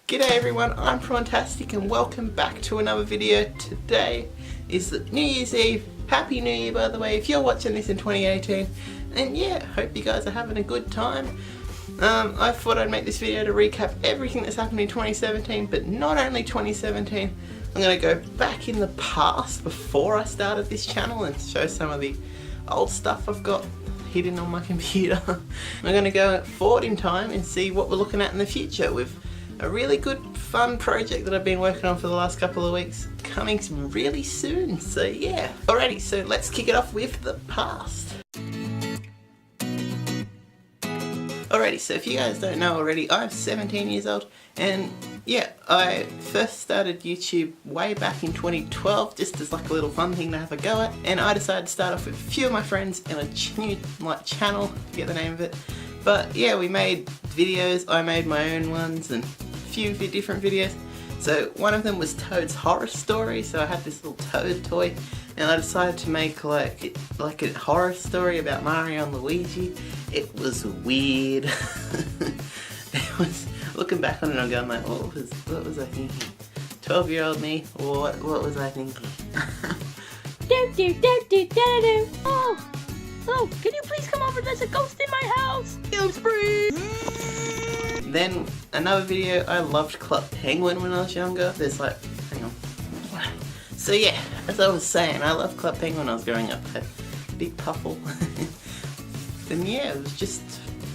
G'day everyone, I'm Prawntastic and welcome back to another video. Today is the New Year's Eve. Happy New Year, by the way, if you're watching this in 2018. And yeah, hope you guys are having a good time. I thought I'd make this video to recap everything that's happened in 2017, but not only 2017. I'm going to go back in the past before I started this channel and show some of the old stuff I've got hidden on my computer. We're going to go forward in time and see what we're looking at in the future with a really good fun project that I've been working on for the last couple of weeks coming really soon. So yeah, alrighty, so let's kick it off with the past. Alrighty, so if you guys don't know already, I'm 17 years old and yeah, I first started YouTube way back in 2012 just as like a little fun thing to have a go at, and I decided to start off with a few of my friends in a new channel, I forget the name of it, but yeah, we made videos. I made my own ones and a few different videos. So one of them was Toad's horror story, so I had this little Toad toy and I decided to make like a horror story about Mario and Luigi. It was weird. It was, looking back on it, I'm going like, what was I thinking? 12-year-old me, what was I thinking? Oh, can you please come over? There's a ghost in my house. Kill spree. Then another video, I loved Club Penguin when I was younger. There's like, hang on. So yeah, as I was saying, I loved Club Penguin when I was growing up. I had a big puffle. And yeah, it was just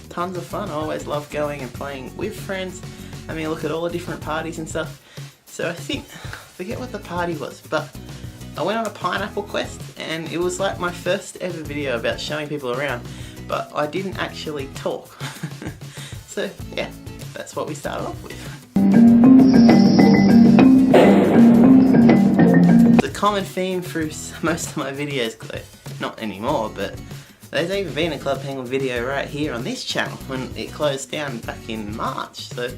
tons of fun. I always loved going and playing with friends. I mean, look at all the different parties and stuff. So I forget what the party was, but I went on a pineapple quest and it was like my first ever video about showing people around, but I didn't actually talk. So yeah, that's what we started off with. The common theme through most of my videos, not anymore, but there's even been a Club Penguin video right here on this channel when it closed down back in March, so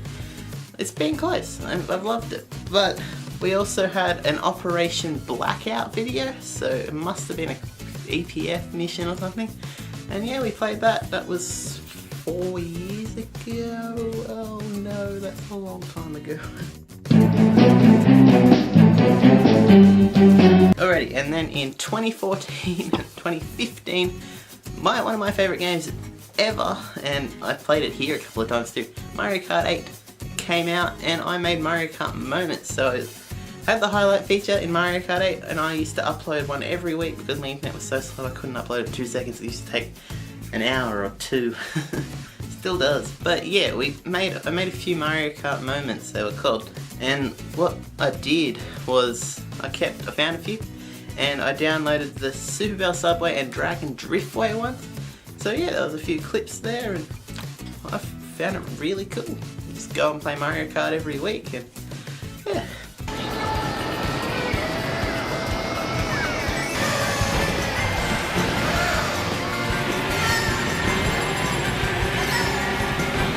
it's been close. I've loved it. But we also had an Operation Blackout video, so it must have been an EPF mission or something. And yeah, we played that. That was 4 years ago. Oh no, that's a long time ago. Alrighty, and then in 2014 and 2015, one of my favourite games ever, and I played it here a couple of times too, Mario Kart 8 came out and I made Mario Kart moments. So I had the highlight feature in Mario Kart 8 and I used to upload one every week because my internet was so slow I couldn't upload it in 2 seconds. It used to take an hour or two. Still does. But yeah, I made a few Mario Kart moments, they were called. And what I did was I found a few and I downloaded the Super Bell Subway and Dragon Driftway ones. So yeah, there was a few clips there and I found it really cool. Just go and play Mario Kart every week and yeah.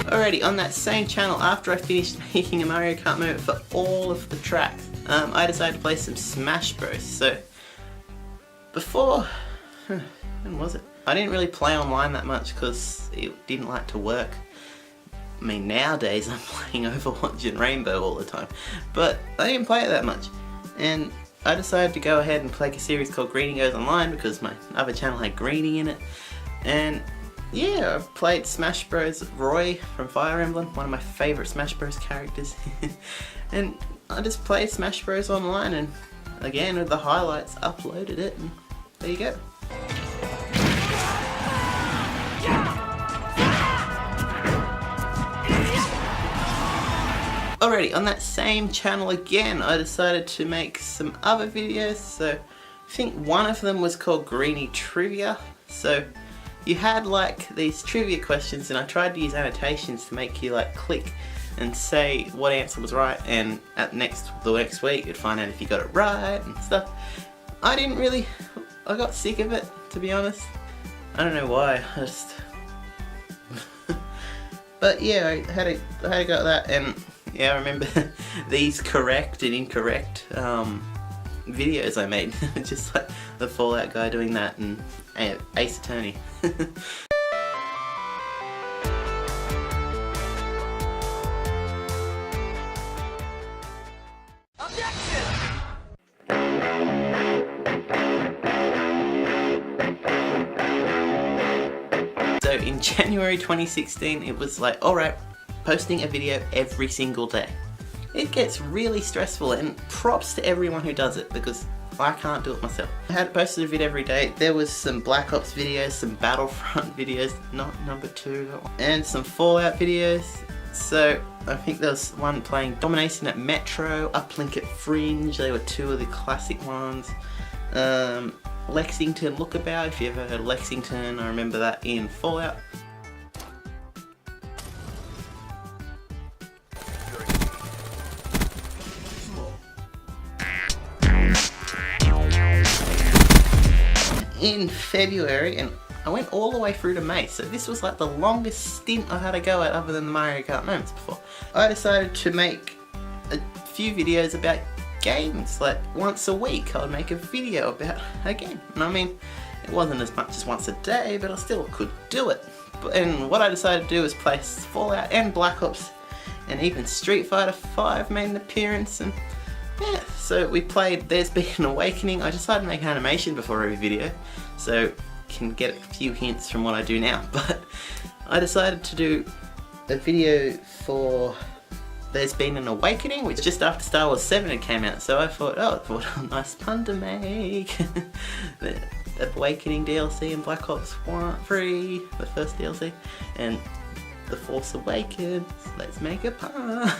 Alrighty, on that same channel, after I finished making a Mario Kart moment for all of the tracks, I decided to play some Smash Bros. So, before, when was it? I didn't really play online that much because it didn't like to work. I mean, nowadays I'm playing Overwatch and Rainbow all the time, but I didn't play it that much. And I decided to go ahead and play a series called Greenie Goes Online because my other channel had Greenie in it. And yeah, I played Smash Bros. Roy from Fire Emblem, one of my favourite Smash Bros. Characters. And I just played Smash Bros. Online and again with the highlights uploaded it and there you go. Alrighty, on that same channel again, I decided to make some other videos. So I think one of them was called Greenie Trivia. So you had like these trivia questions and I tried to use annotations to make you like click and say what answer was right, and the next week you'd find out if you got it right and stuff. I got sick of it, to be honest. I don't know why, but yeah, I had a go at that, and yeah, I remember these correct and incorrect videos I made. Just like the Fallout guy doing that and Ace Attorney. in January 2016, it was like, alright, posting a video every single day. It gets really stressful, and props to everyone who does it, because I can't do it myself. I had posted a video every day. There was some Black Ops videos, some Battlefront videos, not number 2, and some Fallout videos. So I think there was one playing Domination at Metro, Uplink at Fringe. They were 2 of the classic ones. Lexington Lookabout, if you ever heard of Lexington, I remember that in Fallout. In February, and I went all the way through to May, so this was like the longest stint I had to go at other than the Mario Kart moments before. I decided to make a few videos about games. Like once a week I would make a video about a game, and I mean, it wasn't as much as once a day, but I still could do it. And what I decided to do was play Fallout and Black Ops, and even Street Fighter 5 made an appearance, and yeah, so we played There's Been an Awakening. I decided to make an animation before every video, so you can get a few hints from what I do now, but I decided to do a video for There's Been an Awakening, which just after Star Wars 7 had came out, so I thought, oh, what a nice pun to make. The Awakening DLC in Black Ops 3, the first DLC, and The Force Awakens, let's make a pun.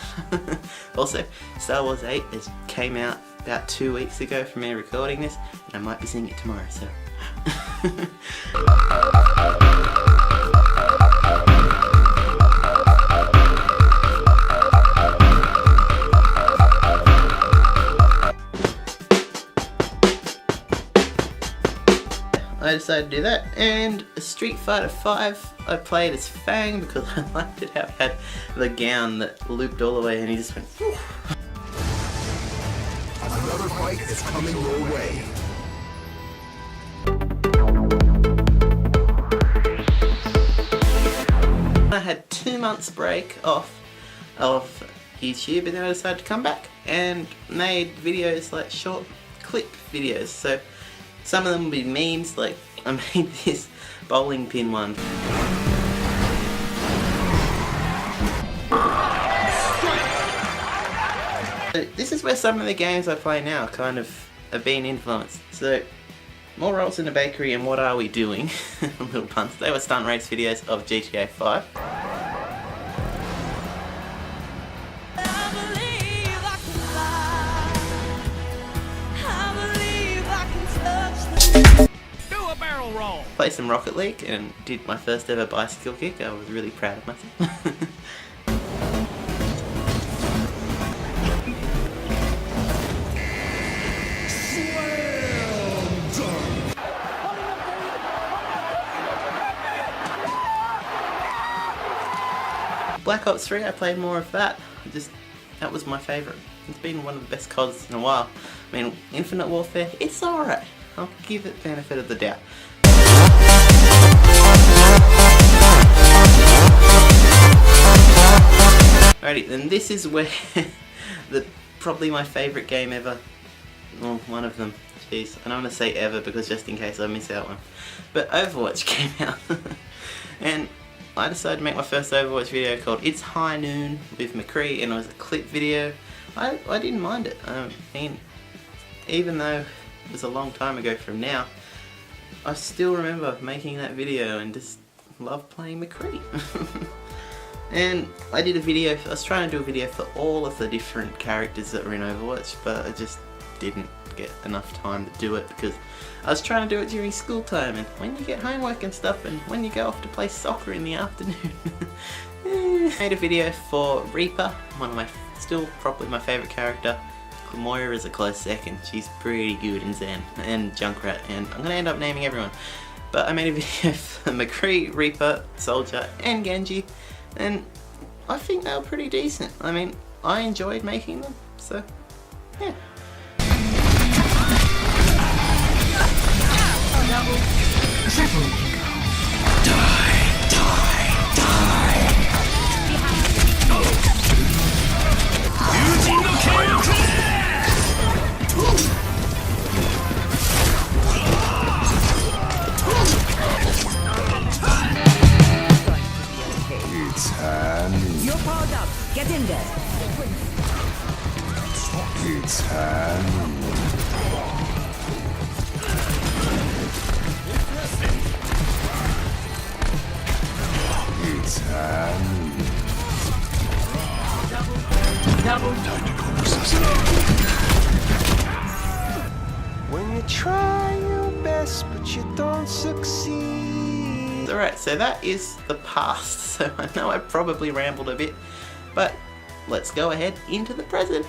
Also, Star Wars 8 came out about 2 weeks ago from me recording this, and I might be seeing it tomorrow, so. I decided to do that, and Street Fighter 5 I played as Fang because I liked it how it had the gown that looped all the way and he just went whew. Another fight is coming your way. I had 2 months break off of YouTube, and then I decided to come back and made videos like short clip videos. So some of them will be memes, like I made this bowling pin one. So this is where some of the games I play now kind of have been influenced. So more rolls in the bakery and what are we doing? Little puns. They were stunt race videos of GTA 5. Roll. Played some Rocket League and did my first ever bicycle kick. I was really proud of myself. Black Ops 3, I played more of that. That was my favourite. It's been one of the best CODs in a while. I mean, Infinite Warfare, it's alright. I'll give it benefit of the doubt. Alrighty, then this is where probably my favourite game ever, well, one of them, jeez, I don't want to say ever because just in case I miss out one, but Overwatch came out, and I decided to make my first Overwatch video called It's High Noon with McCree, and it was a clip video. I didn't mind it. I mean, even though it was a long time ago from now, I still remember making that video and just love playing McCree. And I did a video, I was trying to do a video for all of the different characters that were in Overwatch, but I just didn't get enough time to do it because I was trying to do it during school time, and when you get homework and stuff and when you go off to play soccer in the afternoon. Made a video for Reaper, still probably my favourite character. Moira is a close second, she's pretty good in Zen, and Junkrat, and I'm going to end up naming everyone. But I made a video for McCree, Reaper, Soldier and Genji, and I think they were pretty decent. I mean, I enjoyed making them, so yeah. It's hand. It's hand. When you try your best but you don't succeed. Alright, so that is the past. So I know I probably rambled a bit, but let's go ahead into the present.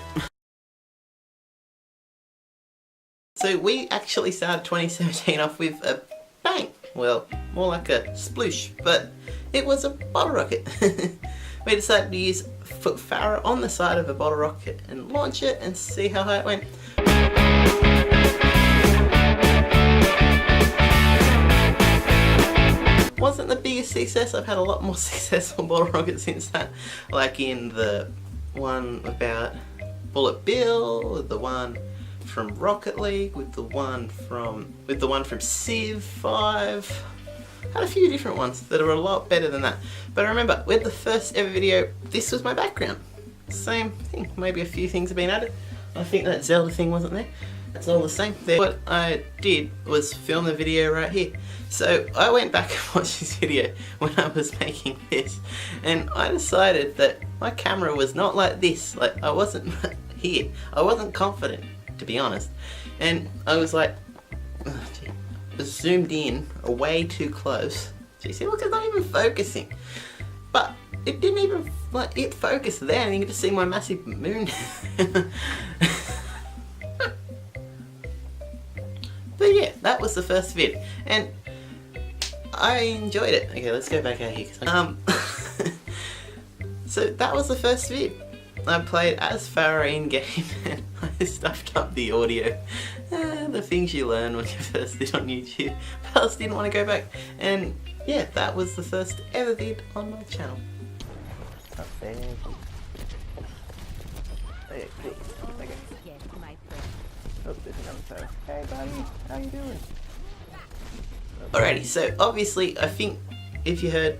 So we actually started 2017 off with a bang. Well, more like a sploosh, but it was a bottle rocket. We decided to use foot Farah on the side of a bottle rocket and launch it and see how high it went. Wasn't the biggest success. I've had a lot more successful bottle rockets since that, like in the one about Bullet Bill, the one from Rocket League, with the one from Civ 5. Had a few different ones that are a lot better than that. But I remember with the first ever video, this was my background. Same thing, maybe a few things have been added. I think that Zelda thing wasn't there. It's all the same there. What I did was film the video right here. So I went back and watched this video when I was making this, and I decided that my camera was not like this. Like, I wasn't here. I wasn't confident, to be honest. And I was like, oh, gee, zoomed in way too close. Gee, see, look, it's not even focusing. But it didn't even, like, it focused there, and you can just see my massive moon. But yeah, that was the first vid, and I enjoyed it. Okay, let's go back out here. So that was the first vid. I played as Farah in game, and I stuffed up the audio. The things you learn when you first did on YouTube. But I just didn't want to go back, and yeah, that was the first ever vid on my channel. Up there. Okay, please. Okay. Oh, there's another photo. Hey buddy, how you doing? Alrighty, so obviously I think if you heard,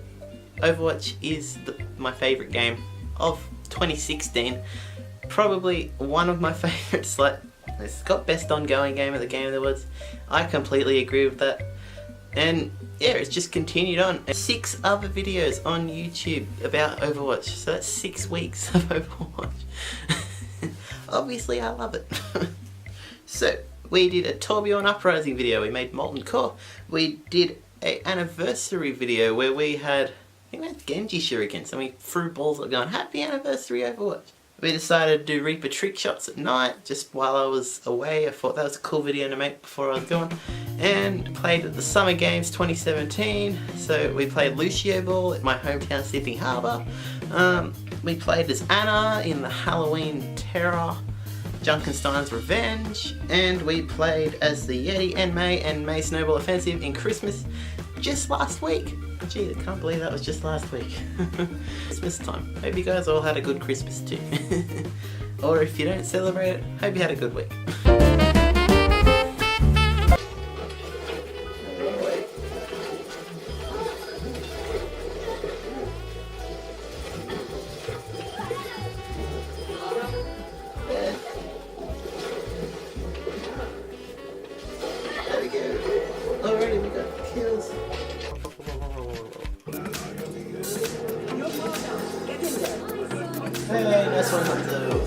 Overwatch is my favourite game of 2016. Probably one of my favourites. Like, it's got best ongoing game of the Game Awards. I completely agree with that. And yeah, it's just continued on. 6 other videos on YouTube about Overwatch. So that's 6 weeks of Overwatch. Obviously I love it. So we did a Tourbillon Uprising video, we made Molten Core. We did an anniversary video where we had, I think we had Genji shurikens, and we threw balls up going, happy anniversary Overwatch. We decided to do Reaper trick shots at night, just while I was away. I thought that was a cool video to make before I was gone. And played at the Summer Games 2017. So we played Lucio Ball at my hometown Sydney Harbour. We played as Anna in the Halloween Terror Junkenstein's Revenge, and we played as the Yeti and May Snowball Offensive in Christmas just last week. Gee, I can't believe that was just last week. Christmas time. Hope you guys all had a good Christmas too. Or if you don't celebrate it, hope you had a good week. Already we got kills. Hey, nice one, Hanzo.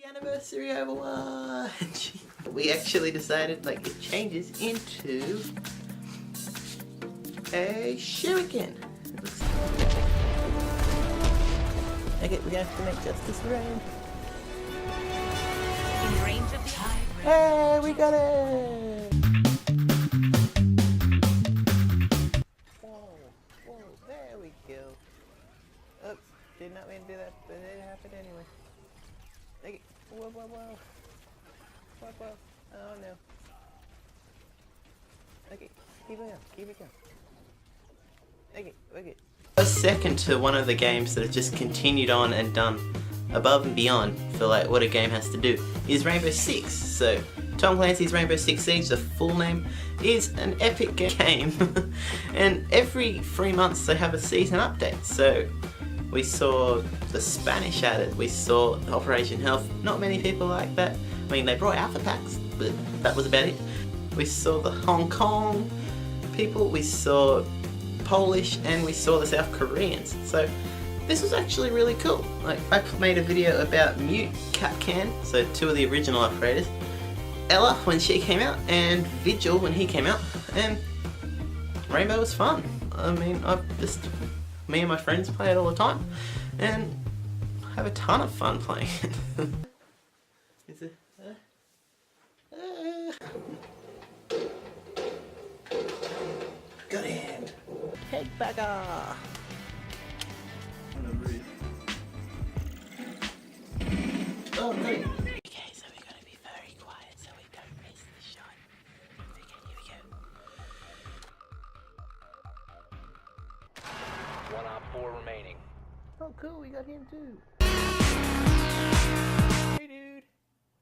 Anniversary Overwatch. We actually decided, like, it changes into a shuriken. Okay, we have to make justice rain. In range of the eye. Hey, we got it! Whoa. Oh no. Okay, keep it going. Okay. A second to one of the games that have just continued on and done above and beyond for like what a game has to do is Rainbow Six. So Tom Clancy's Rainbow Six Siege, the full name, is an epic game and every 3 months they have a season update. So we saw the Spanish added, we saw Operation Health, not many people like that. I mean, they brought alpha packs, but that was about it. We saw the Hong Kong people, we saw Polish, and we saw the South Koreans. So this was actually really cool. Like, I made a video about Mute, Capcan, so two of the original operators, Ella when she came out, and Vigil when he came out, and Rainbow was fun. I mean, me and my friends play it all the time, and have a ton of fun playing it. Is it? Got it! Headbagger! Oh, no. Okay, so we're gonna be very quiet so we don't miss the shot. Okay, here we go. 1 op 4 remaining. Oh, cool, we got him too. Hey, dude.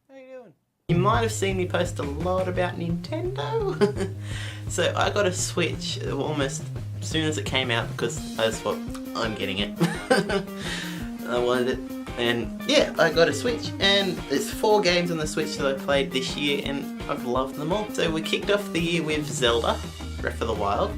How you doing? You might have seen me post a lot about Nintendo. So I got a Switch almost as soon as it came out because that's what I'm getting it. I wanted it. And yeah, I got a Switch, and there's 4 games on the Switch that I played this year, and I've loved them all. So we kicked off the year with Zelda, Breath of the Wild,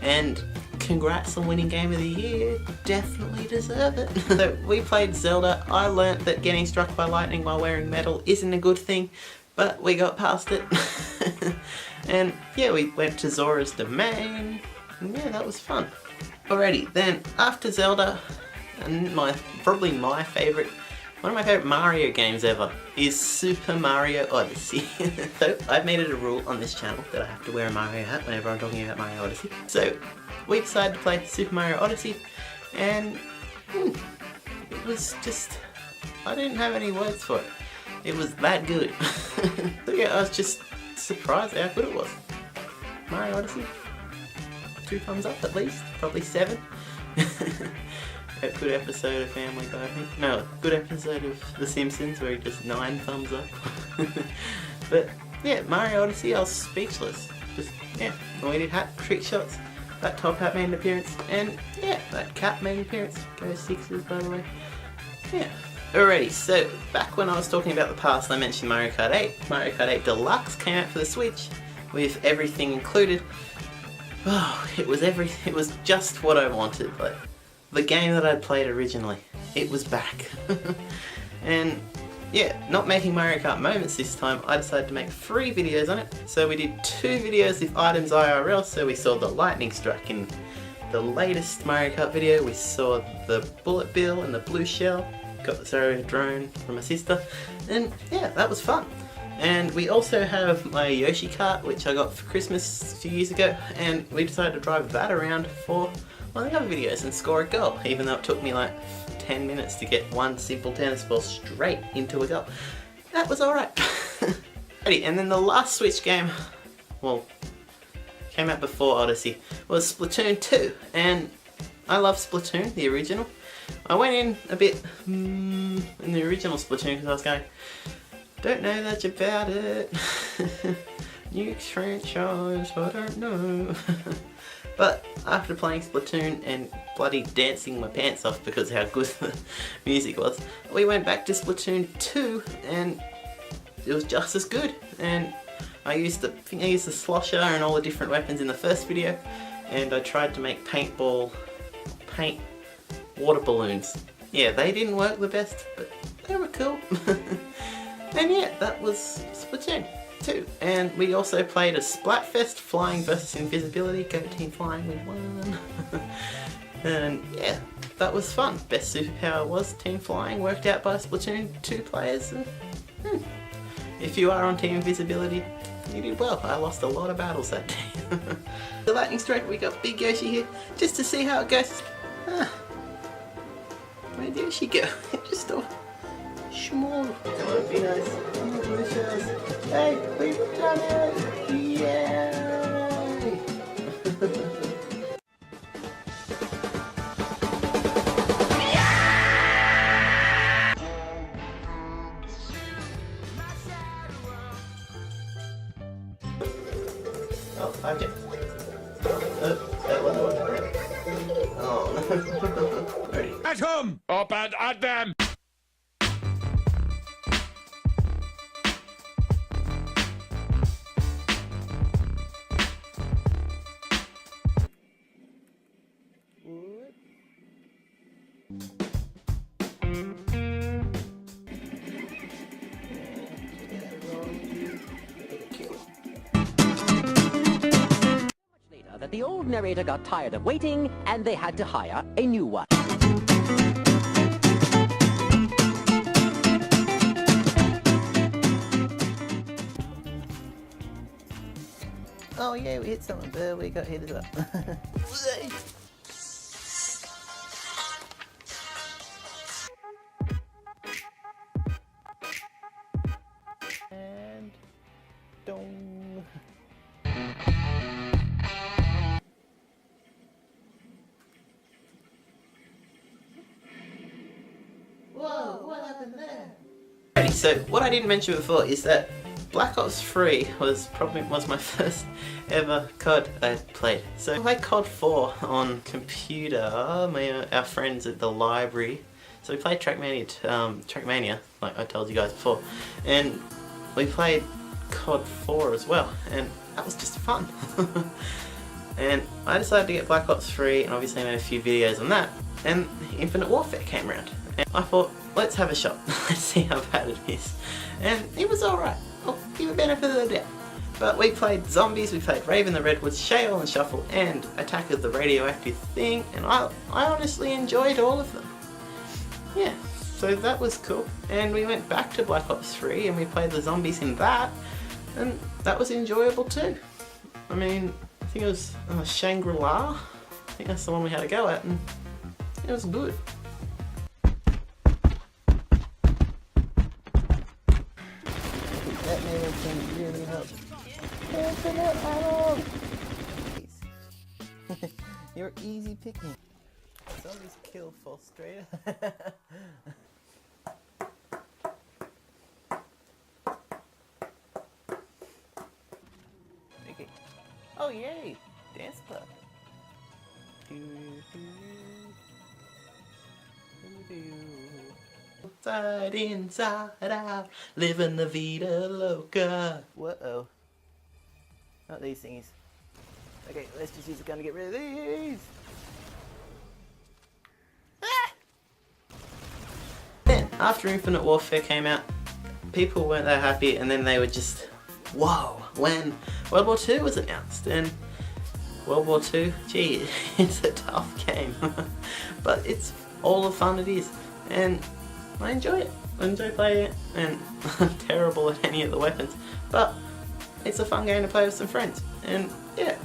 and congrats on winning Game of the Year, definitely deserve it. So we played Zelda. I learnt that getting struck by lightning while wearing metal isn't a good thing, but we got past it. And yeah, we went to Zora's Domain, and yeah, that was fun. Alrighty, then after Zelda, and probably my favourite, one of my favourite Mario games ever is Super Mario Odyssey. So I've made it a rule on this channel that I have to wear a Mario hat whenever I'm talking about Mario Odyssey. So we decided to play Super Mario Odyssey, and it was just, I didn't have any words for it. It was that good. So yeah, I was just surprised how good it was. Mario Odyssey, 2 thumbs up at least, probably 7. A good episode of Family Guy, I think. No, good episode of The Simpsons where he just 9 thumbs up. But yeah, Mario Odyssey, I was speechless. Just, yeah, we did hat trick shots. That top hat made an appearance, and yeah, that cap made an appearance. Go Sixers, by the way. Yeah. Alrighty, so back when I was talking about the past, I mentioned Mario Kart 8. Mario Kart 8 Deluxe came out for the Switch with everything included. Oh, it was just what I wanted. Like, the game that I'd played originally, it was back. And yeah, not making Mario Kart moments this time, I decided to make 3 videos on it. So we did 2 videos with items IRL, so we saw the lightning strike in the latest Mario Kart video, we saw the bullet bill and the blue shell, got the Zero drone from my sister, and yeah, that was fun. And we also have my Yoshi cart, which I got for Christmas a few years ago, and we decided to drive that around for one of the other videos and score a goal, even though it took me like 10 minutes to get one simple tennis ball straight into a goal. That was alright. And then the last Switch game, well, came out before Odyssey, was Splatoon 2, and I love Splatoon, the original. I went in a bit in the original Splatoon because I was going, don't know much about it. New franchise, I don't know. But after playing Splatoon and bloody dancing my pants off because of how good the music was, we went back to Splatoon 2 and it was just as good. And I think I used the slosher and all the different weapons in the first video, and I tried to make paint water balloons. Yeah, they didn't work the best, but they were cool. And yeah, that was Splatoon 2. And we also played a Splatfest, Flying versus Invisibility. Go Team Flying, we won. And yeah, that was fun. Best superpower was Team Flying, worked out by Splatoon 2 players. And, if you are on Team Invisibility, you did well. I lost a lot of battles that day. The lightning strike, we got Big Yoshi here, just to see how it goes. Where'd Yoshi go? Just Small. Come on, be nice. Delicious. Hey, we've done it! Yay! Oh, I'm dead. Oh, ready. At him! Up and at them! That the old narrator got tired of waiting and they had to hire a new one. Oh yeah, we hit something, but we got hit as well. And dong. Whoa, what happened there? Alrighty, so what I didn't mention before is that Black Ops 3 was my first ever COD I played. So I played COD 4 on computer, our friends at the library. So we played Trackmania, like I told you guys before, and we played COD 4 as well, and that was just fun. And I decided to get Black Ops 3, and obviously I made a few videos on that, and Infinite Warfare came around. And I thought, let's have a shot, let's see how bad it is. And it was alright, I'll give it benefit of the doubt. But we played Zombies, we played Raven the Redwoods, Shale and Shuffle, and Attack of the Radioactive Thing, and I honestly enjoyed all of them. Yeah, so that was cool. And we went back to Black Ops 3 and we played the zombies in that, and that was enjoyable too. I mean, I think it was Shangri-La, I think that's the one we had to go at, and it was good. That made everything really help. Infinite ammo! You're easy picking. Zombies kill frustrated. Okay. Oh yay! Dance club. Inside out, living the vida loca. Whoa. Not these thingies. Okay, let's just use a gun to get rid of these. Then, after Infinite Warfare came out, people weren't that happy, and then they were just, whoa, when World War II was announced. And World War II, gee, it's a tough game. But it's all the fun it is. And I enjoy it. I enjoy playing it, and I'm terrible at any of the weapons. But it's a fun game to play with some friends. And yeah.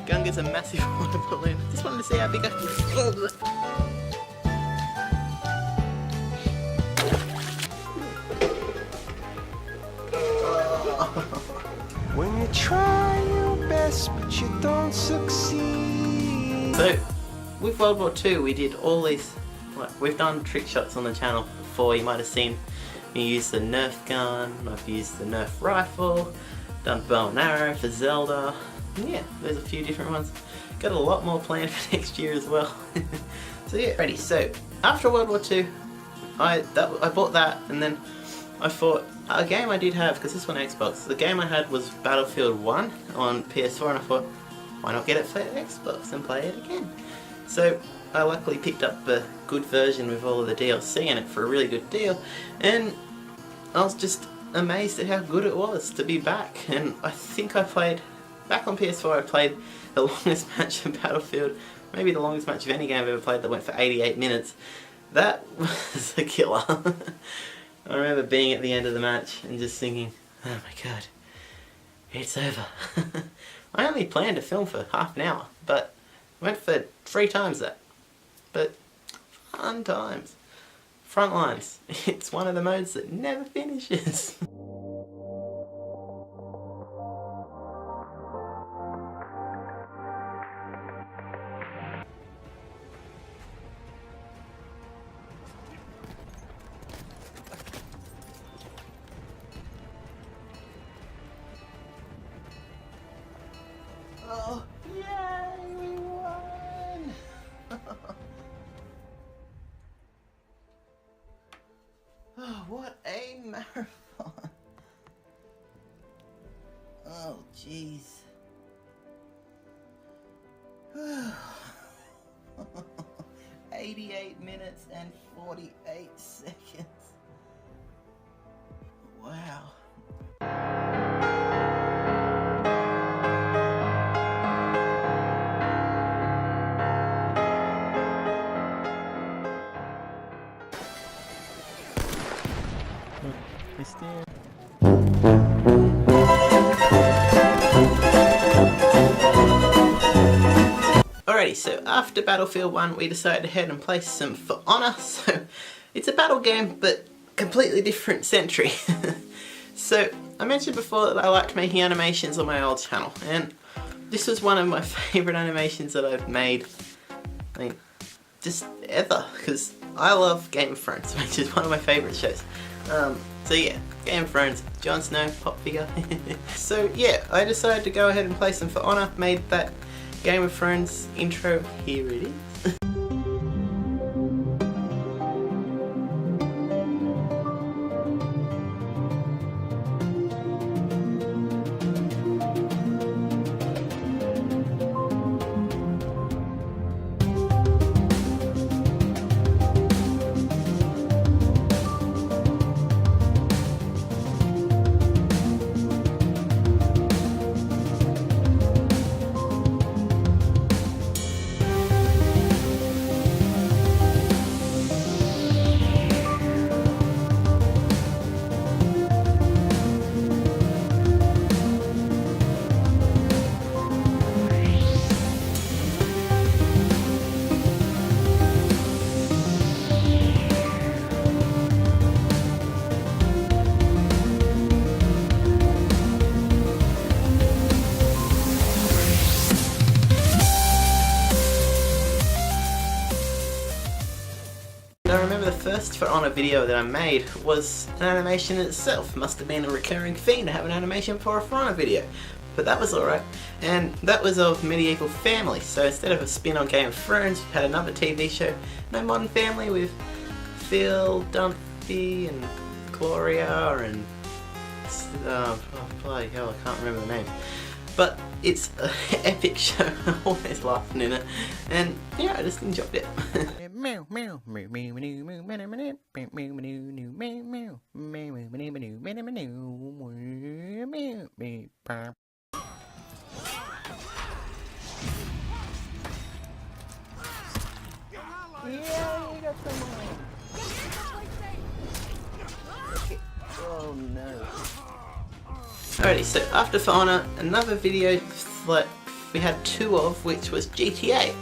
Gunga's a massive water balloon. Just wanted to see how big I can get. When you try your best but you don't succeed. So, with World War II we did all these, we've done trick shots on the channel before. You might have seen me use the Nerf gun, I've used the Nerf rifle, done bow and arrow for Zelda. Yeah, there's a few different ones. Got a lot more planned for next year as well. So yeah, ready. So after World War II, I bought that, and then I thought a game I did have, because this one Xbox, the game I had was Battlefield 1 on PS4, and I thought, why not get it for Xbox and play it again? So I luckily picked up a good version with all of the DLC in it for a really good deal, and I was just amazed at how good it was to be back. And I think I played, back on PS4 I played the longest match of Battlefield, maybe the longest match of any game I've ever played, that went for 88 minutes. That was a killer. I remember being at the end of the match and just thinking, oh my god, it's over. I only planned to film for half an hour, but went for 3 times that. But fun times. Frontlines. It's one of the modes that never finishes. Oh, yay, we won! Oh, what a marathon! Oh, jeez. 88 minutes and 48 seconds. Wow. Alrighty, so after Battlefield 1 we decided to head and play some For Honor. So it's a battle game but completely different century. So I mentioned before that I liked making animations on my old channel, and this was one of my favourite animations that I've made, I mean, just ever, because I love Game of Thrones, which is one of my favourite shows. So yeah, Game of Thrones, Jon Snow, pop figure. So yeah, I decided to go ahead and play some For Honor, made that Game of Thrones intro, here it is. I remember the first For Honor video that I made was an animation in itself. Must have been a recurring theme to have an animation for a For Honor video. But that was alright. And that was of Medieval Family. So instead of a spin on Game of Thrones, we had another TV show, No Modern Family, with Phil Dunphy and Gloria and oh bloody hell, I can't remember the names. But it's an epic show. I'm always laughing in it, and yeah, I just enjoyed it. Yeah, you got someone. Oh no. Alrighty, so after For Honor, another video that we had two of, which was GTA.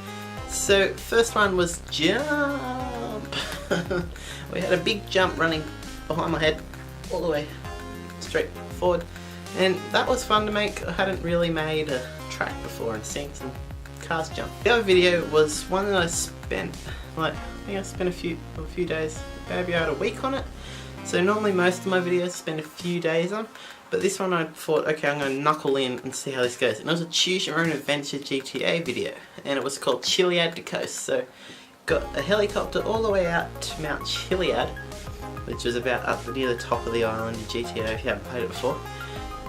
So first one was jump. We had a big jump running behind my head all the way straight forward, and that was fun to make. I hadn't really made a track before and seen some cars jump. The other video was one that I spent, like, I think I spent a few days, maybe about a week on it. So normally most of my videos spend a few days on, but this one I thought, okay, I'm going to knuckle in and see how this goes. And it was a choose your own adventure GTA video, and it was called Chiliad to Coast. So got a helicopter all the way out to Mount Chiliad, which was about up near the top of the island in GTA if you haven't played it before.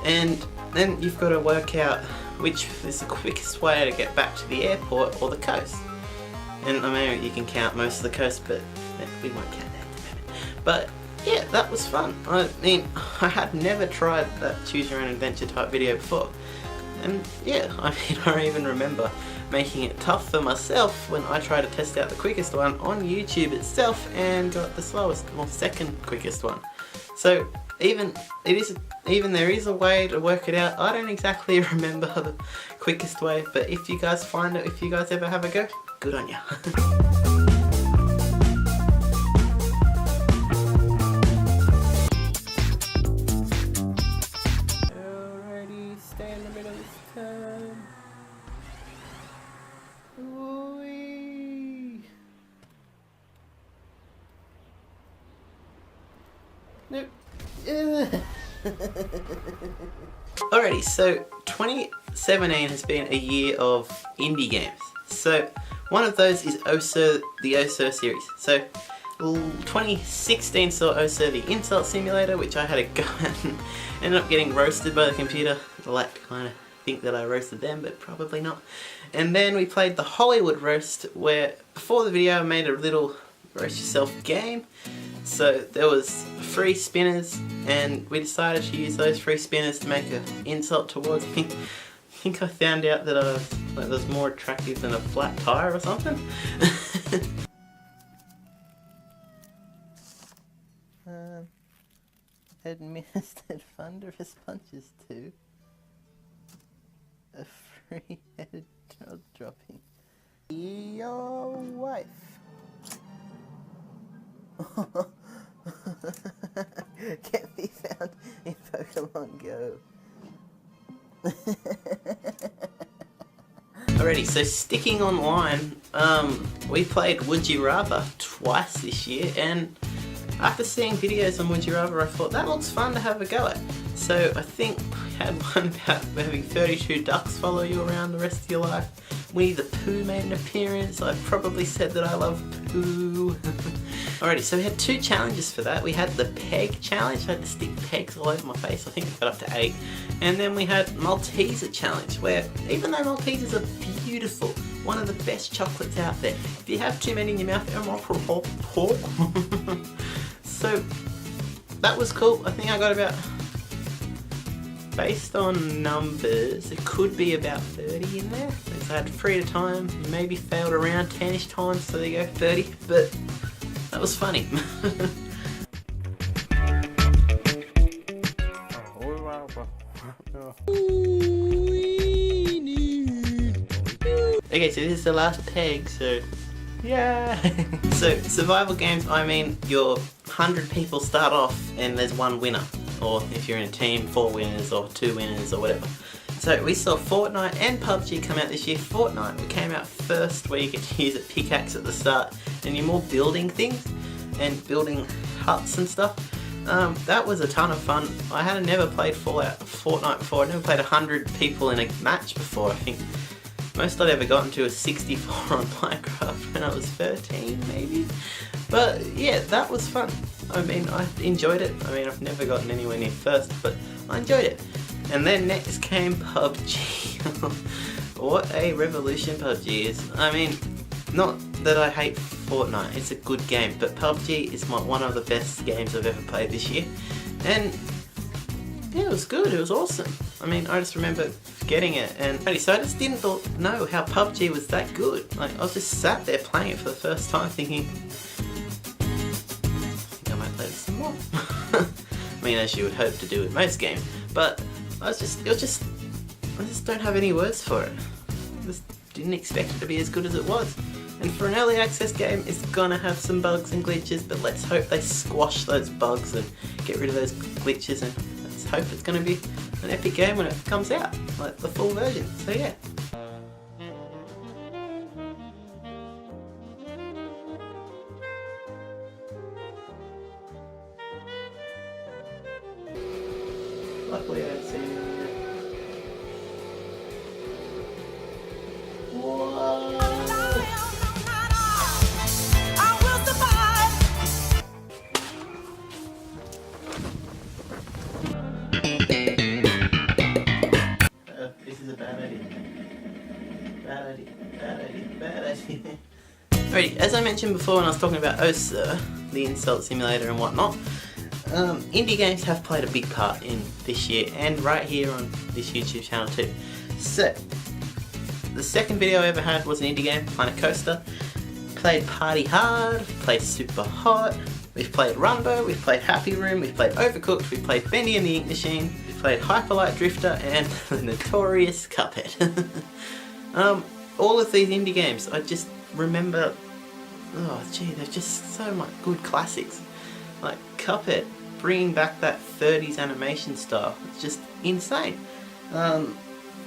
And then you've got to work out which is the quickest way to get back to the airport or the coast. And I mean, you can count most of the coast, but we won't count that at the moment. But yeah, that was fun. I mean, I had never tried that choose your own adventure type video before. And yeah, I mean, I even remember making it tough for myself when I tried to test out the quickest one on YouTube itself and got the slowest, or second quickest one. So even there is a way to work it out. I don't exactly remember the quickest way, but if you guys find it, if you guys ever have a go, good on ya. Nope. Alrighty, so 2017 has been a year of indie games. So one of those is the OSER series. So 2016 saw OSER the Insult Simulator, which I had a go at and ended up getting roasted by the computer. I like to kind of think that I roasted them, but probably not. And then we played the Hollywood roast, where before the video I made a little roast yourself game. So there was free spinners, and we decided to use those free spinners to make an insult towards me. I think I found out that I was more attractive than a flat tire or something. Administered thunderous punches to a free-headed drug dropping. Your wife. Can't be found in Pokemon Go. Alrighty, so sticking online, we played Would You Rather twice this year, and after seeing videos on Would You Rather, I thought that looks fun to have a go at. So I think we had one about having 32 ducks follow you around the rest of your life. Winnie the Pooh made an appearance. I probably said that I love poo. Alrighty, so we had 2 challenges for that. We had the peg challenge. I had to stick pegs all over my face. I think I got up to 8. And then we had Malteser challenge, where even though Maltesers are beautiful, one of the best chocolates out there, if you have too many in your mouth, so that was cool. I think I got about, based on numbers, it could be about 30 in there. Because I had 3 at a time, maybe failed around 10ish times, so there you go, 30. But that was funny. Okay, so this is the last peg, so yeah. So survival games, I mean, your 100 people start off and there's 1 winner, or if you're in a team, 4 winners or 2 winners or whatever. So we saw Fortnite and PUBG come out this year. Fortnite, we came out first, where you get to use a pickaxe at the start and you're more building things and building huts and stuff. That was a ton of fun. I had never played Fortnite before. I never played 100 people in a match before. I think most I'd ever gotten to was 64 on Minecraft when I was 13 maybe. But yeah, that was fun. I mean, I enjoyed it. I mean, I've never gotten anywhere near first, but I enjoyed it. And then next came PUBG. What a revolution PUBG is. I mean, not that I hate Fortnite, it's a good game, but PUBG is one of the best games I've ever played this year. And yeah, it was good, it was awesome. I mean, I just remember getting it, and so I just didn't know how PUBG was that good. Like, I was just sat there playing it for the first time thinking, I think I might play this some more. I mean, as you would hope to do with most games, but I just don't have any words for it. I just didn't expect it to be as good as it was. And for an early access game, it's gonna have some bugs and glitches, but let's hope they squash those bugs and get rid of those glitches, and let's hope it's gonna be an epic game when it comes out, like the full version. So yeah. Luckily I haven't seen it. Whoa! This is a bad idea. Bad idea. Bad idea. Bad idea. Alrighty, as I mentioned before when I was talking about OSER, the Insult Simulator and whatnot, indie games have played a big part in this year, and right here on this YouTube channel too. So, the second video I ever had was an indie game, Planet Coaster. Played Party Hard, played Super Hot, we've played Rumbo, we've played Happy Room, we've played Overcooked, we've played Bendy and the Ink Machine, we've played Hyperlight Drifter, and the notorious Cuphead. All of these indie games, I just remember, oh gee, they're just so much good classics. Like Cuphead, bringing back that 30s animation style, it's just insane.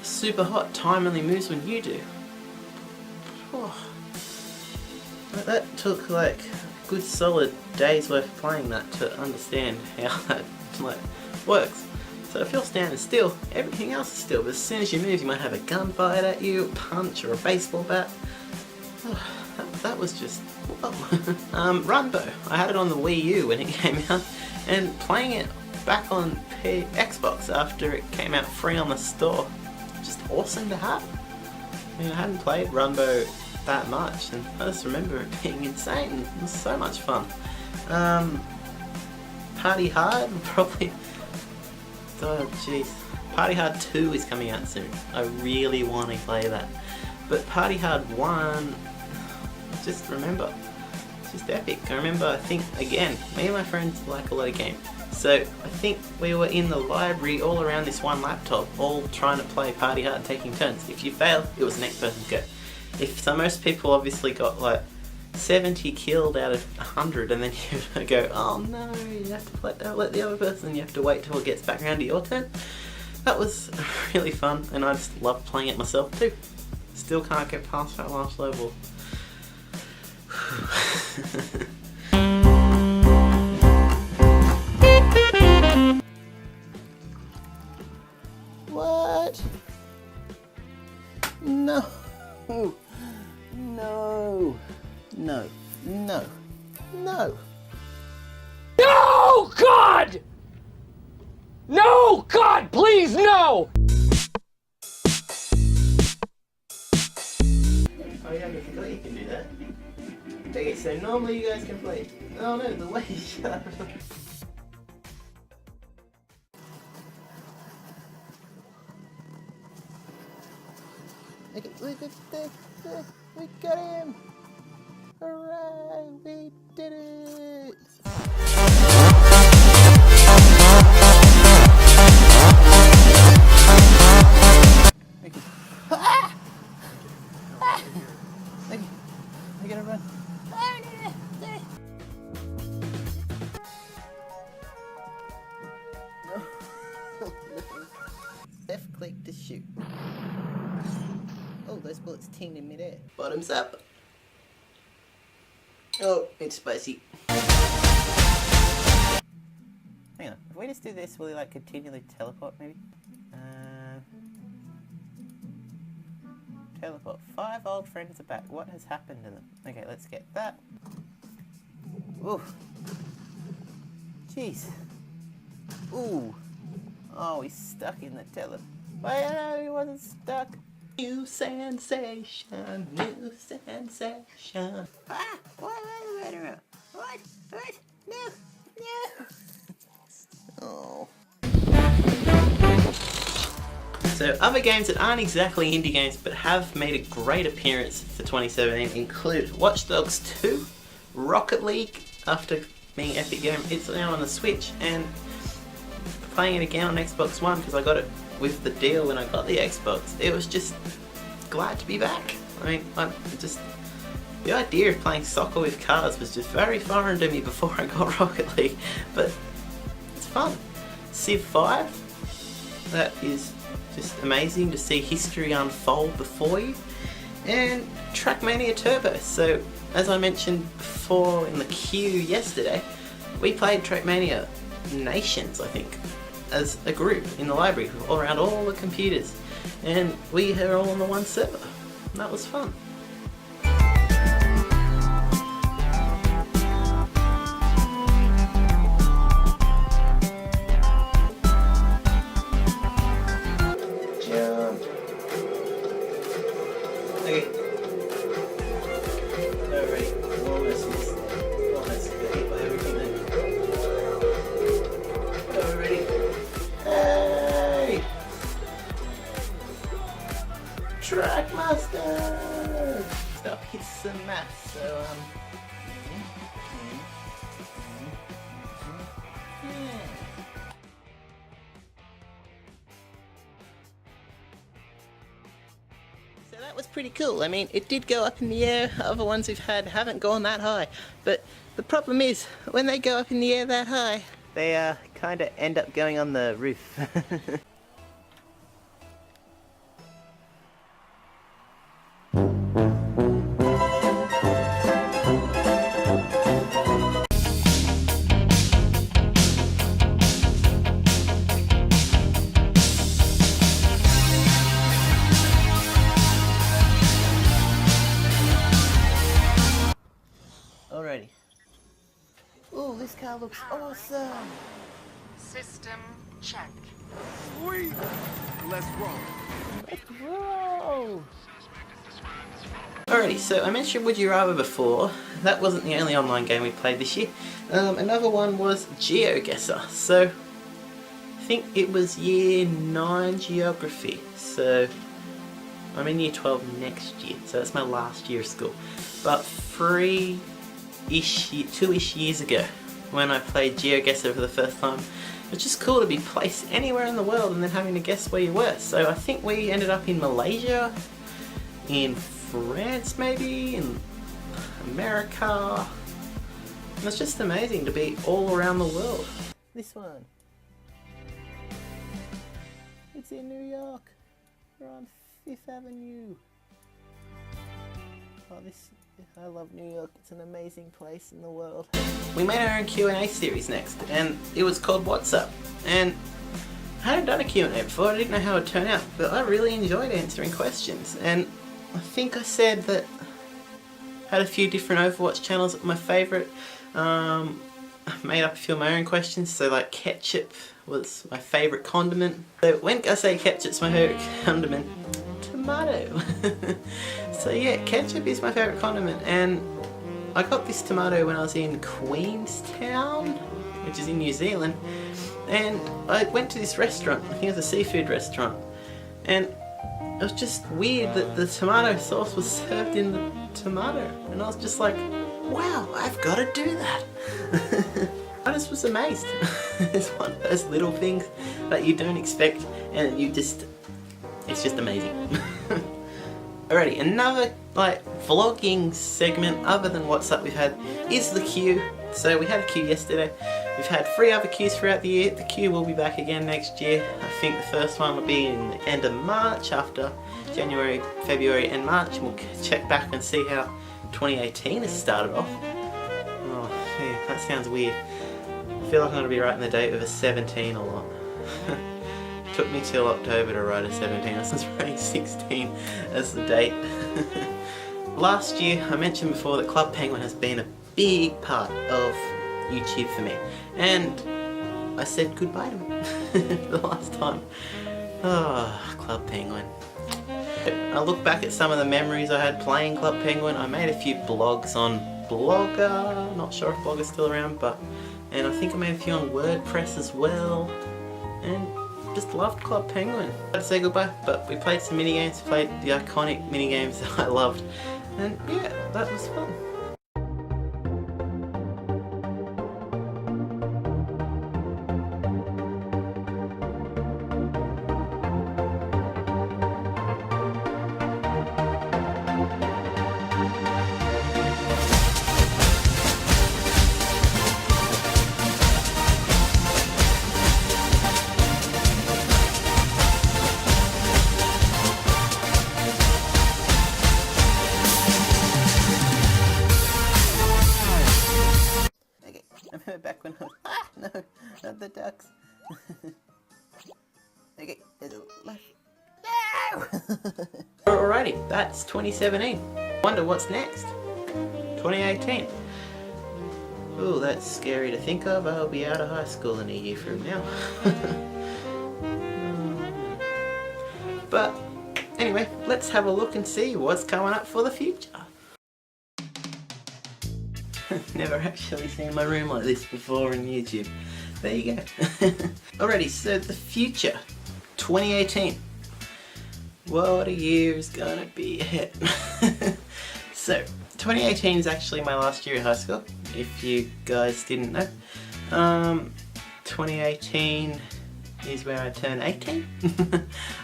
Super Hot, time only moves when you do. Oh. That took like good solid day's worth of playing that to understand how that like works. So if you're standing still, everything else is still, but as soon as you move you might have a gun fired at you, a punch or a baseball bat. That was just, whoa. Runbow, I had it on the Wii U when it came out, and playing it back on Xbox after it came out free on the store, just awesome to have. I mean, I hadn't played Runbow that much, and I just remember it being insane. It was so much fun. Party Hard, probably, oh jeez. Party Hard 2 is coming out soon. I really want to play that. But Party Hard 1, just remember, it's just epic. I remember, I think, again, me and my friends like a lot of games. So I think we were in the library all around this one laptop, all trying to play Party Hard, taking turns. If you fail, it was the next person's go. So most people obviously got like 70 killed out of 100, and then you go, oh no, you have to let the other person, you have to wait till it gets back around to your turn. That was really fun, and I just love playing it myself too. Still can't get past that last level. What? No. No. No. No. No. No, God! No, God, please, no! Oh yeah, I forgot you can do that. Okay, so normally you guys can play. Oh no, the way you shut. Look at this! We got him! Hooray! We did it! Okay. Ah! Ah! Okay, I gotta run. No. Left click to shoot. Oh, those bullets ting in midair. Bottoms up. Oh, it's spicy. Hang on, if we just do this, will he like continually teleport maybe? Teleport. 5 old friends are back. What has happened to them? Okay, let's get that. Ooh. Jeez. Ooh. Oh, he's stuck in the teleport. Wait, no, he wasn't stuck. New sensation, new sensation. Ah! What? No, no. Oh. So other games that aren't exactly indie games but have made a great appearance for 2017 include Watch Dogs 2, Rocket League, after being Epic Game, it's now on the Switch, and playing it again on Xbox One because I got it with the deal when I got the Xbox. It was just glad to be back. I mean, the idea of playing soccer with cars was just very foreign to me before I got Rocket League, but it's fun. Civ 5, that is just amazing to see history unfold before you, and Trackmania Turbo. So as I mentioned before in the queue yesterday, we played Trackmania Nations, I think, as a group in the library all around all the computers, and we were all on the one server, and that was fun. Okay. Alright, almost hit by everything then. Already. Hey! Trackmaster! Stop, it's a mess, so So that was pretty cool. I mean, it did go up in the air. Other ones we've had haven't gone that high. But the problem is, when they go up in the air that high, they kind of end up going on the roof. this car looks awesome. System check. Sweet. Let's roll. Whoa! Alrighty, so I mentioned Would You Rather before. That wasn't the only online game we played this year. Another one was GeoGuessr. So I think it was year 9 geography. So I'm in year 12 next year, so that's my last year of school. But 2-ish years ago, when I played GeoGuessr for the first time, it was just cool to be placed anywhere in the world and then having to guess where you were. So I think we ended up in Malaysia, in France maybe, in America. And it's just amazing to be all around the world. This one. It's in New York. We're on 5th Avenue. Oh, I love New York. It's an amazing place in the world. We made our own Q&A series next, and it was called What's Up? And I hadn't done a Q&A before. I didn't know how it would turn out, but I really enjoyed answering questions. And I think I said that I had a few different Overwatch channels. My favourite, I made up a few of my own questions. So like ketchup was my favourite condiment. So when I say ketchup's my favourite condiment, tomato. So yeah, ketchup is my favourite condiment, and I got this tomato when I was in Queenstown, which is in New Zealand, and I went to this restaurant. I think it was a seafood restaurant, and it was just weird that the tomato sauce was served in the tomato, and I was just like, wow, I've got to do that. I just was amazed. It's one of those little things that you don't expect, and it's just amazing. Alrighty, another like vlogging segment other than What's Up we've had is the queue. So we had a queue yesterday. We've had 3 other queues throughout the year. The queue will be back again next year. I think the first one will be in the end of March, after January, February and March. We'll check back and see how 2018 has started off. Oh, yeah, that sounds weird. I feel like I'm going to be writing the date with a 17 a lot. Took me till October to write a 17. I was writing 16 as the date. Last year, I mentioned before that Club Penguin has been a big part of YouTube for me, and I said goodbye to it for the last time. Oh, Club Penguin. I look back at some of the memories I had playing Club Penguin. I made a few blogs on Blogger, not sure if Blogger's still around, and I think I made a few on WordPress as well, and just loved Club Penguin. I had to say goodbye, but we played some minigames, played the iconic minigames that I loved, and yeah, that was fun. Back when I was, no, not the ducks. Okay, there's a left. No! Alrighty, that's 2017. Wonder what's next? 2018. Ooh, that's scary to think of. I'll be out of high school in a year from now. But anyway, let's have a look and see what's coming up for the future. Never actually seen my room like this before on YouTube. There you go. Alrighty, so the future. 2018. What a year is gonna be ahead. So, 2018 is actually my last year at high school, if you guys didn't know. 2018 is where I turn 18.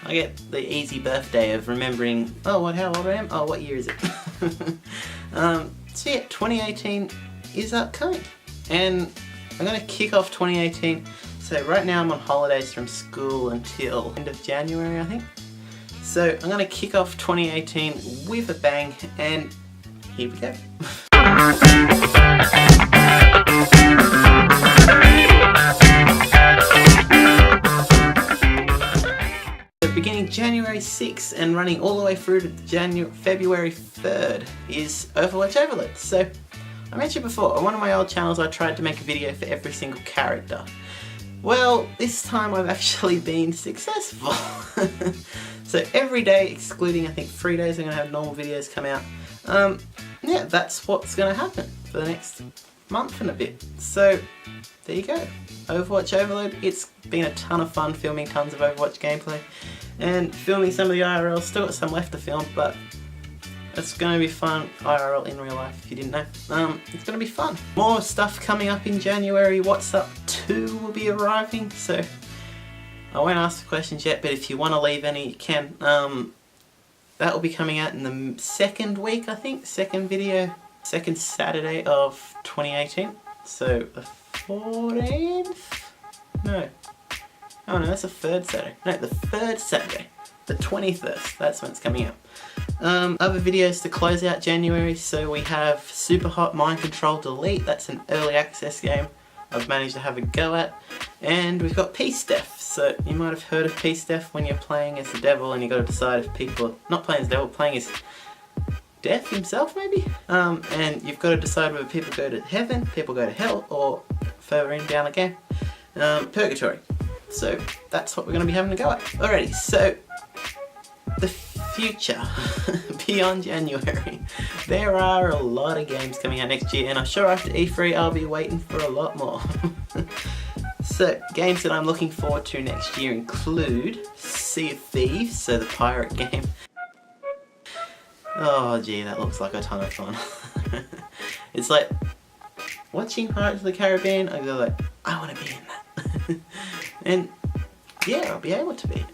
I get the easy birthday of remembering, oh, how old I am? Oh, what year is it? So yeah, 2018 is upcoming, and I'm going to kick off 2018. So right now I'm on holidays from school until end of January, I think. So I'm going to kick off 2018 with a bang, and here we go. Beginning January 6th and running all the way through to February 3rd is Overwatch Overload. So I mentioned before, on one of my old channels I tried to make a video for every single character. Well, this time I've actually been successful. So every day, excluding I think 3 days, I'm going to have normal videos come out. Yeah, that's what's going to happen for the next month and a bit. So there you go. Overwatch Overload. It's been a ton of fun filming tons of Overwatch gameplay and filming some of the IRL. Still got some left to film, but it's going to be fun IRL in real life if you didn't know. It's going to be fun. More stuff coming up in January. What's Up 2 will be arriving, so I won't ask the questions yet, but if you want to leave any, you can. That will be coming out in the second week, I think. Second Saturday of 2018. So the 14th? No. Oh no, that's the third Saturday. No, the third Saturday. The 21st. That's when it's coming out. Other videos to close out January. So we have Super Hot Mind Control Delete. That's an early access game I've managed to have a go at. And we've got Peace Death. So you might have heard of Peace Death when you're playing as the devil and you've got to decide if people are not playing as the devil, playing as Death himself maybe? And you've got to decide whether people go to heaven, people go to hell, or further in down the game, purgatory. So that's what we're going to be having a go at. Alrighty, so the future beyond January. There are a lot of games coming out next year, and I'm sure after E3 I'll be waiting for a lot more. So games that I'm looking forward to next year include Sea of Thieves, so the pirate game. Oh gee, that looks like a ton of fun. It's like watching Pirates of the Caribbean, I go like, I want to be in that. And yeah, I'll be able to be.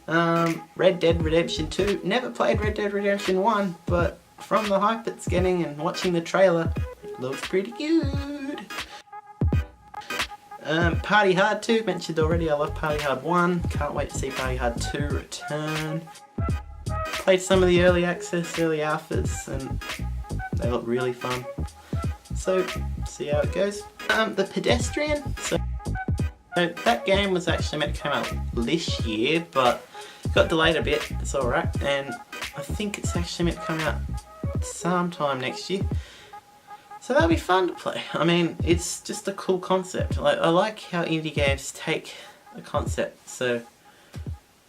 Red Dead Redemption 2. Never played Red Dead Redemption 1, but from the hype it's getting and watching the trailer, it looks pretty good. Party Hard 2, mentioned already, I love Party Hard 1. Can't wait to see Party Hard 2 return. Played some of the early access, early alphas, and they look really fun. So, see how it goes. The Pedestrian. So that game was actually meant to come out this year, but got delayed a bit. It's alright, and I think it's actually meant to come out sometime next year. So that'll be fun to play. I mean, it's just a cool concept. Like, I like how indie games take a concept. So,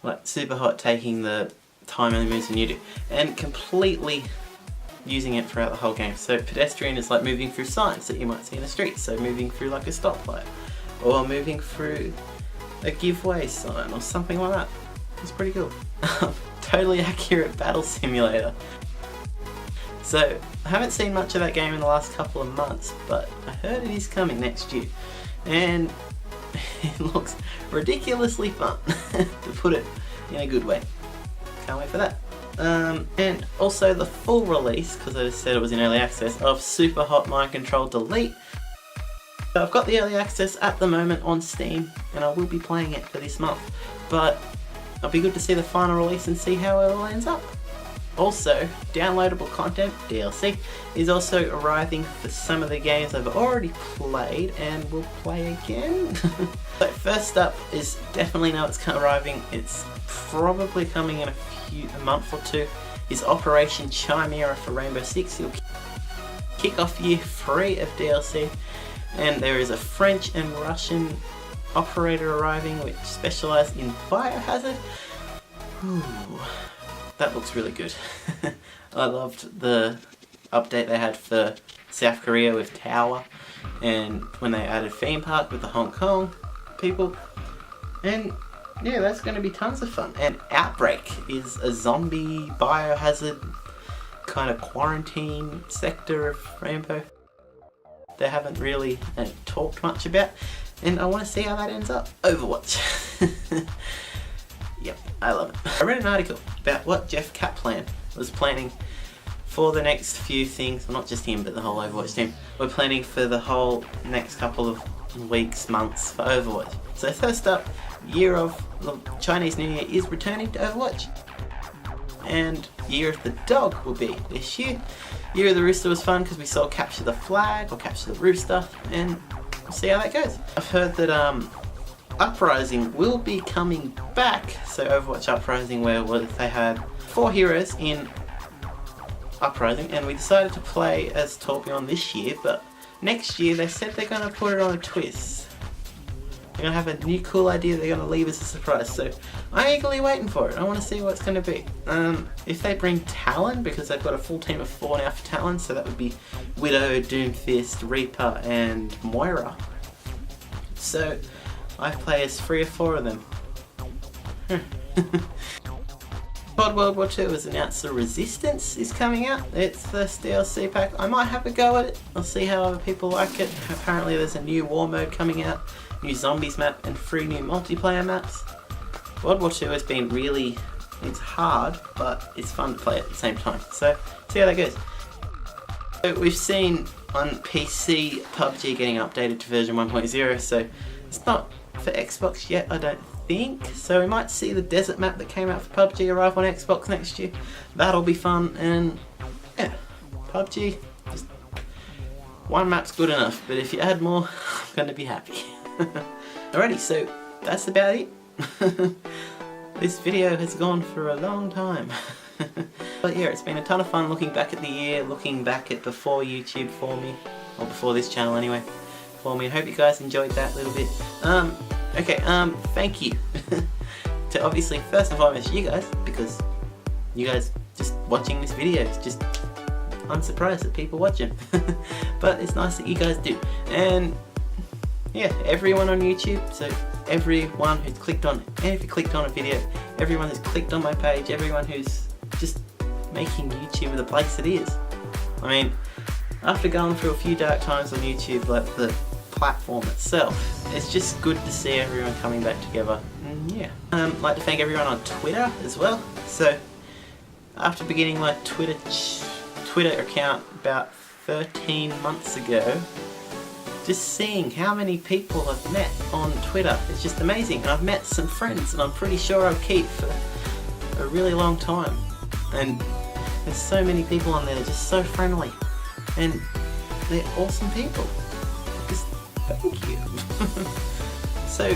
like Super Hot taking the time only moves when you do, and completely using it throughout the whole game. So Pedestrian is like moving through signs that you might see in the street. So moving through like a stoplight, or moving through a giveaway sign, or something like that. It's pretty cool. Totally accurate battle simulator. So I haven't seen much of that game in the last couple of months, but I heard it is coming next year, and it looks ridiculously fun, to put it in a good way. Can't wait for that. And also the full release, because I said it was in early access, of Super Hot Mind Control Delete. So I've got the early access at the moment on Steam, and I will be playing it for this month, but it'll be good to see the final release and see how it all ends up. Also, downloadable content, DLC, is also arriving for some of the games I've already played and will play again. So first up is, definitely know it's arriving, it's probably coming in a month or two, is Operation Chimera for Rainbow Six. It'll kick off year 3 of DLC, and there is a French and Russian operator arriving which specialise in biohazard. Ooh. That looks really good. I loved the update they had for South Korea with Tower, and when they added Theme Park with the Hong Kong people. And yeah, that's going to be tons of fun. And Outbreak is a zombie biohazard kind of quarantine sector of Rainbow they haven't really talked much about, and I want to see how that ends up. Overwatch. Yep, I love it. I read an article about what Jeff Kaplan was planning for the next few things. Well, not just him, but the whole Overwatch team. We're planning for the whole next couple of weeks, months for Overwatch. So first up, Year of the Chinese New Year is returning to Overwatch. And Year of the Dog will be this year. Year of the Rooster was fun because we saw Capture the Flag or Capture the Rooster, and we'll see how that goes. I've heard that Uprising will be coming back, so Overwatch Uprising, where they had 4 heroes in Uprising, and we decided to play as Torbjorn this year, but next year they said they're going to put it on a twist. They're going to have a new cool idea they're going to leave as a surprise. So I'm eagerly waiting for it. I want to see what it's going to be. If they bring Talon, because they've got a full team of 4 now for Talon, so that would be Widow, Doomfist, Reaper and Moira. So I play as 3 or 4 of them. COD World War II has announced the Resistance is coming out. It's the DLC pack. I might have a go at it. I'll see how other people like it. Apparently there's a new war mode coming out, new zombies map and 3 new multiplayer maps. World War II has been really, it's hard, but it's fun to play at the same time. So see how that goes. So we've seen on PC PUBG getting updated to version 1.0, so it's not for Xbox yet, I don't think. So we might see the desert map that came out for PUBG arrive on Xbox next year. That'll be fun, and yeah, PUBG, just one map's good enough, but if you add more, I'm gonna be happy. Alrighty, so that's about it. This video has gone for a long time. But yeah, it's been a ton of fun looking back at the year, looking back at before YouTube for me, or before this channel anyway, for me. I hope you guys enjoyed that little bit. Thank you to obviously first and foremost you guys, because you guys just watching this video is just, I'm surprised that people watch them. But it's nice that you guys do. And yeah, everyone on YouTube, so everyone who's clicked on, and if you clicked on a video, everyone who's clicked on my page, everyone who's just making YouTube the place it is. I mean, after going through a few dark times on YouTube, like the platform itself, it's just good to see everyone coming back together. And yeah, I'd like to thank everyone on Twitter as well. So after beginning my Twitter account about 13 months ago, just seeing how many people I've met on Twitter, it's just amazing. And I've met some friends and I'm pretty sure I'll keep for a really long time. And there's so many people on there, just so friendly. And they're awesome people. Just thank you. So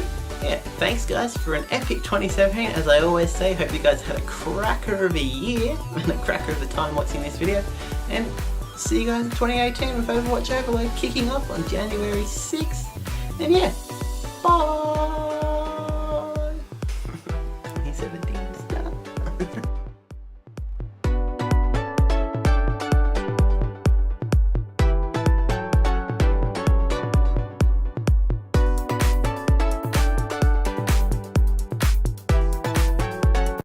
yeah, thanks guys for an epic 2017. As I always say, hope you guys had a cracker of a year and a cracker of a time watching this video. And see you guys in 2018 with Overwatch Overload kicking off on January 6th. And yeah,